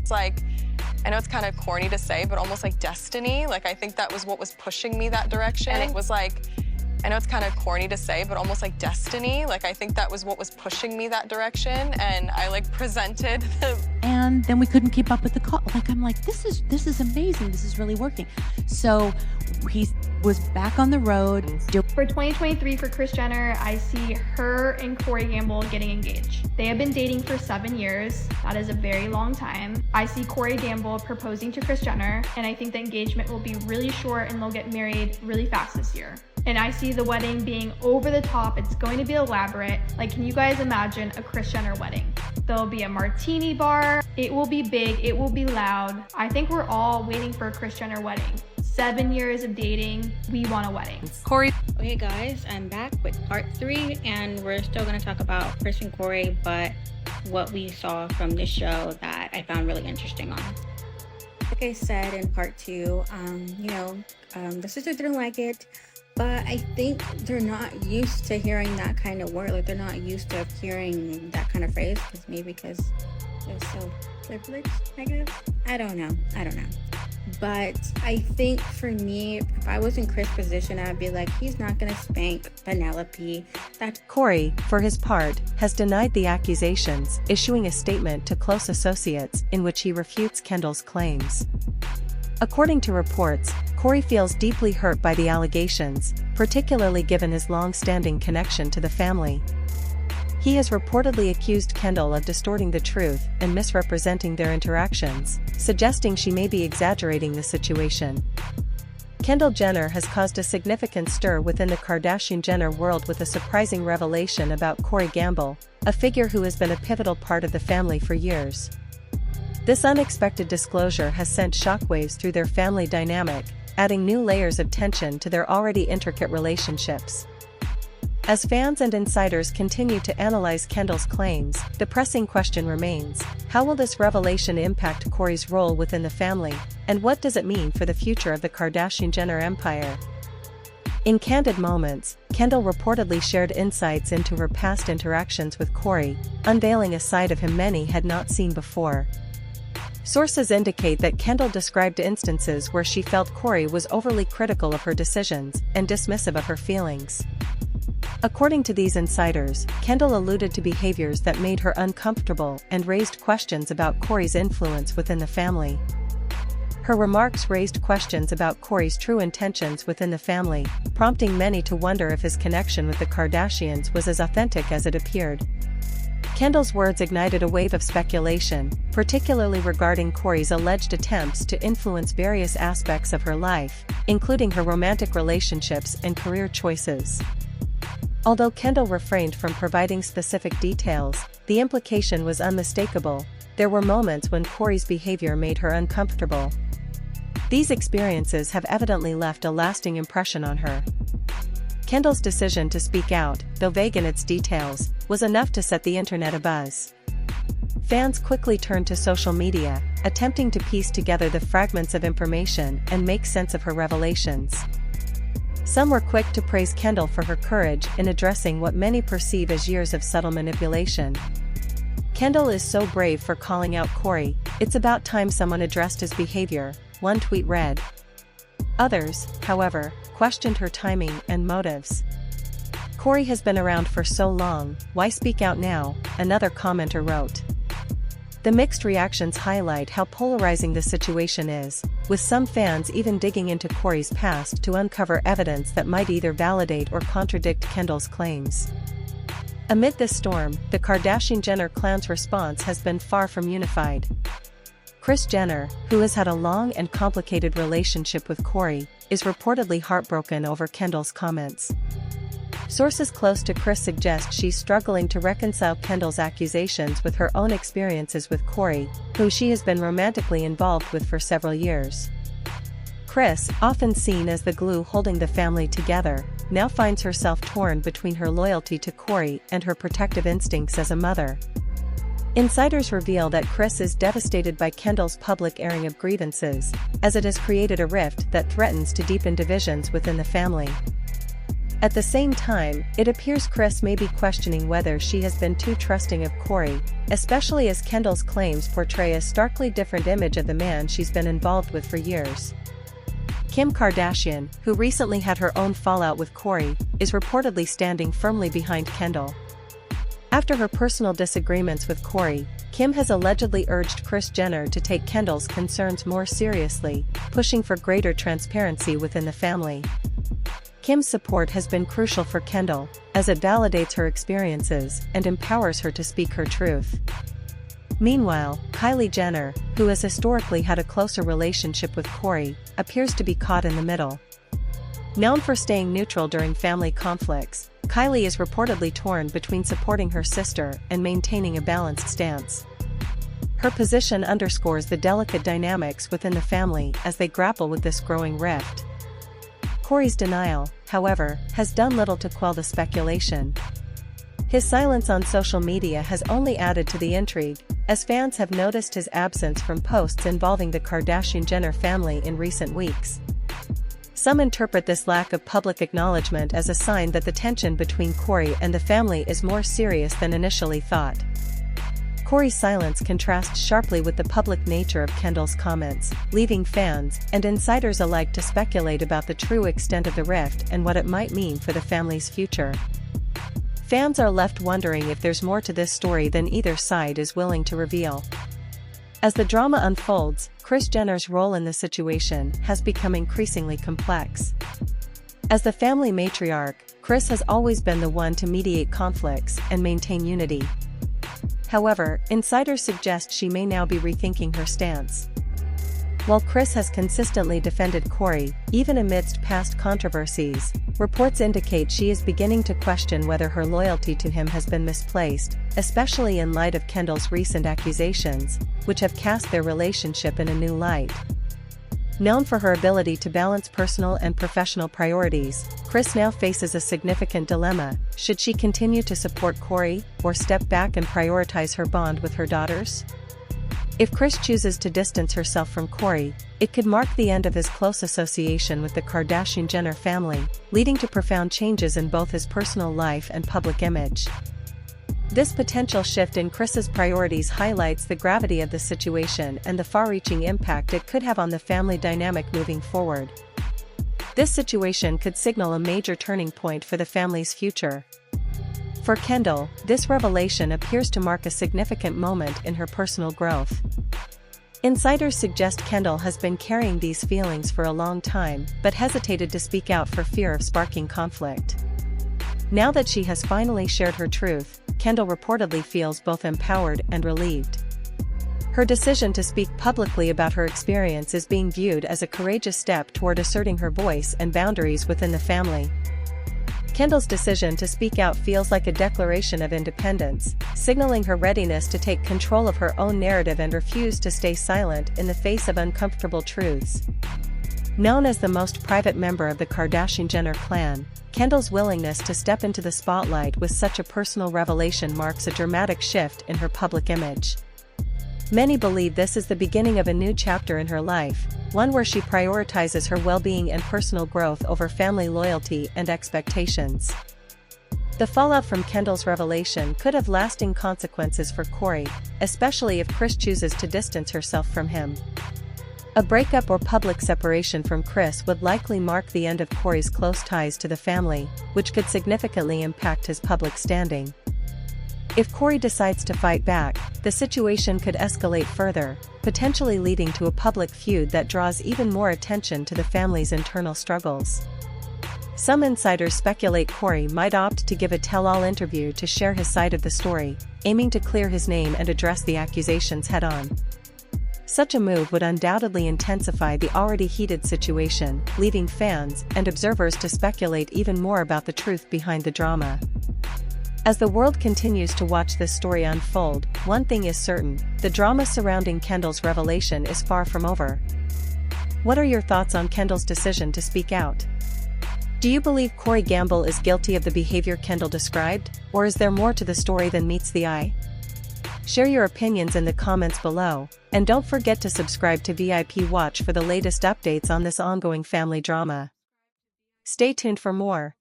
It's like, I know it's kind of corny to say, but almost like destiny. Like, I think that was what was pushing me that direction. And it was like, I know it's kind of corny to say, but almost like destiny. Like, I think that was what was pushing me that direction. And I like presented the... And then we couldn't keep up with the call. Like, I'm like, this is amazing. This is really working. So he was back on the road. For 2023 for Kris Jenner, I see her and Cory Gamble getting engaged. They have been dating for 7 years. That is a very long time. I see Cory Gamble proposing to Kris Jenner, and I think the engagement will be really short and they'll get married really fast this year. And I see the wedding being over the top. It's going to be elaborate. Like, can you guys imagine a Kris Jenner wedding? There'll be a martini bar. It will be big. It will be loud. I think we're all waiting for a Kris Jenner wedding. 7 years of dating. We want a wedding. Cory. Okay guys, I'm back with part 3 and we're still going to talk about Kris and Cory, but what we saw from this show that I found really interesting on. Like I said in part 2, the sisters didn't like it. But I think they're not used to hearing that kind of word. Like, they're not used to hearing that kind of phrase. Because they're so privileged, I guess. I don't know. But I think for me, if I was in Kris' position, I'd be like, he's not going to spank Penelope. Cory, for his part, has denied the accusations, issuing a statement to close associates in which he refutes Kendall's claims. According to reports, Cory feels deeply hurt by the allegations, particularly given his long-standing connection to the family. He has reportedly accused Kendall of distorting the truth and misrepresenting their interactions, suggesting she may be exaggerating the situation. Kendall Jenner has caused a significant stir within the Kardashian-Jenner world with a surprising revelation about Cory Gamble, a figure who has been a pivotal part of the family for years. This unexpected disclosure has sent shockwaves through their family dynamic, adding new layers of tension to their already intricate relationships. As fans and insiders continue to analyze Kendall's claims, the pressing question remains: how will this revelation impact Cory's role within the family, and what does it mean for the future of the Kardashian-Jenner empire? In candid moments, Kendall reportedly shared insights into her past interactions with Cory, unveiling a side of him many had not seen before. Sources indicate that Kendall described instances where she felt Cory was overly critical of her decisions and dismissive of her feelings. According to these insiders, Kendall alluded to behaviors that made her uncomfortable and raised questions about Cory's influence within the family. Her remarks raised questions about Cory's true intentions within the family, prompting many to wonder if his connection with the Kardashians was as authentic as it appeared. Kendall's words ignited a wave of speculation, particularly regarding Cory's alleged attempts to influence various aspects of her life, including her romantic relationships and career choices. Although Kendall refrained from providing specific details, the implication was unmistakable. There were moments when Cory's behavior made her uncomfortable. These experiences have evidently left a lasting impression on her. Kendall's decision to speak out, though vague in its details, was enough to set the internet abuzz. Fans quickly turned to social media, attempting to piece together the fragments of information and make sense of her revelations. Some were quick to praise Kendall for her courage in addressing what many perceive as years of subtle manipulation. "Kendall is so brave for calling out Cory, it's about time someone addressed his behavior," one tweet read. Others, however, questioned her timing and motives. "Cory has been around for so long, why speak out now?" another commenter wrote. The mixed reactions highlight how polarizing the situation is, with some fans even digging into Cory's past to uncover evidence that might either validate or contradict Kendall's claims. Amid this storm, the Kardashian-Jenner clan's response has been far from unified. Kris Jenner, who has had a long and complicated relationship with Cory, is reportedly heartbroken over Kendall's comments. Sources close to Kris suggest she's struggling to reconcile Kendall's accusations with her own experiences with Cory, who she has been romantically involved with for several years. Kris, often seen as the glue holding the family together, now finds herself torn between her loyalty to Cory and her protective instincts as a mother. Insiders reveal that Kris is devastated by Kendall's public airing of grievances, as it has created a rift that threatens to deepen divisions within the family. At the same time, it appears Kris may be questioning whether she has been too trusting of Cory, especially as Kendall's claims portray a starkly different image of the man she's been involved with for years. Kim Kardashian, who recently had her own fallout with Cory, is reportedly standing firmly behind Kendall. After her personal disagreements with Cory, Kim has allegedly urged Kris Jenner to take Kendall's concerns more seriously, pushing for greater transparency within the family. Kim's support has been crucial for Kendall, as it validates her experiences and empowers her to speak her truth. Meanwhile, Kylie Jenner, who has historically had a closer relationship with Cory, appears to be caught in the middle. Known for staying neutral during family conflicts, Kylie is reportedly torn between supporting her sister and maintaining a balanced stance. Her position underscores the delicate dynamics within the family as they grapple with this growing rift. Cory's denial, however, has done little to quell the speculation. His silence on social media has only added to the intrigue, as fans have noticed his absence from posts involving the Kardashian-Jenner family in recent weeks. Some interpret this lack of public acknowledgement as a sign that the tension between Cory and the family is more serious than initially thought. Cory's silence contrasts sharply with the public nature of Kendall's comments, leaving fans and insiders alike to speculate about the true extent of the rift and what it might mean for the family's future. Fans are left wondering if there's more to this story than either side is willing to reveal. As the drama unfolds, Kris Jenner's role in the situation has become increasingly complex. As the family matriarch, Kris has always been the one to mediate conflicts and maintain unity. However, insiders suggest she may now be rethinking her stance. While Kris has consistently defended Cory, even amidst past controversies, reports indicate she is beginning to question whether her loyalty to him has been misplaced, especially in light of Kendall's recent accusations, which have cast their relationship in a new light. Known for her ability to balance personal and professional priorities, Kris now faces a significant dilemma: should she continue to support Cory, or step back and prioritize her bond with her daughters? If Kris chooses to distance herself from Cory, it could mark the end of his close association with the Kardashian-Jenner family, leading to profound changes in both his personal life and public image. This potential shift in Kris's priorities highlights the gravity of the situation and the far-reaching impact it could have on the family dynamic moving forward. This situation could signal a major turning point for the family's future. For Kendall, this revelation appears to mark a significant moment in her personal growth. Insiders suggest Kendall has been carrying these feelings for a long time, but hesitated to speak out for fear of sparking conflict. Now that she has finally shared her truth, Kendall reportedly feels both empowered and relieved. Her decision to speak publicly about her experience is being viewed as a courageous step toward asserting her voice and boundaries within the family. Kendall's decision to speak out feels like a declaration of independence, signaling her readiness to take control of her own narrative and refuse to stay silent in the face of uncomfortable truths. Known as the most private member of the Kardashian-Jenner clan, Kendall's willingness to step into the spotlight with such a personal revelation marks a dramatic shift in her public image. Many believe this is the beginning of a new chapter in her life, one where she prioritizes her well-being and personal growth over family loyalty and expectations. The fallout from Kendall's revelation could have lasting consequences for Cory, especially if Kris chooses to distance herself from him. A breakup or public separation from Kris would likely mark the end of Cory's close ties to the family, which could significantly impact his public standing. If Cory decides to fight back, the situation could escalate further, potentially leading to a public feud that draws even more attention to the family's internal struggles. Some insiders speculate Cory might opt to give a tell-all interview to share his side of the story, aiming to clear his name and address the accusations head-on. Such a move would undoubtedly intensify the already heated situation, leaving fans and observers to speculate even more about the truth behind the drama. As the world continues to watch this story unfold, one thing is certain: the drama surrounding Kendall's revelation is far from over. What are your thoughts on Kendall's decision to speak out? Do you believe Cory Gamble is guilty of the behavior Kendall described, or is there more to the story than meets the eye? Share your opinions in the comments below, and don't forget to subscribe to VIP Watch for the latest updates on this ongoing family drama. Stay tuned for more.